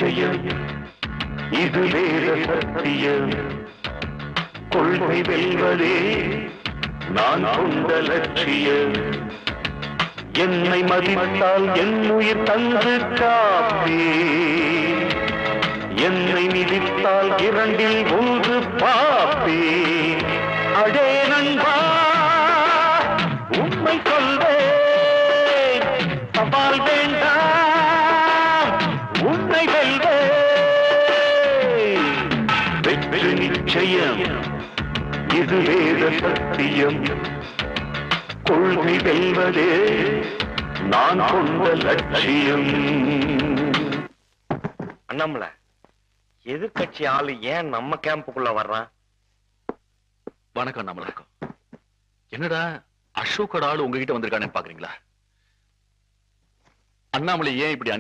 நிச்சயம் இது வேத சத்தியம் கொள்கை வெல்வதே நான் கொண்ட லட்சியம் என்னை மதித்தால் என் உயிர் தந்து காப்பே என்னை மிதித்தால் இரண்டில் ஒன்று பாப்பே அடே நண்பா உண்மை சொல்வேன் சவால் வேண்டாம் உன்னை வெல்வேன் வெற்றி நிச்சயம் இது வேத சத்தியம் கொள்கை வெல்வதே நான் கொண்ட லட்சியம். அண்ணாமலை, எதிர்கட்சி ஆளு ஏன் நம்ம கேம்புக்குள்ள வர்றான்? வணக்கம் அண்ணாமலை. என்னடா அசோக்கோட ஆளு உங்ககிட்ட வந்திருக்கானே பாக்குறீங்களா? அண்ணாமலை ஏன் இப்படி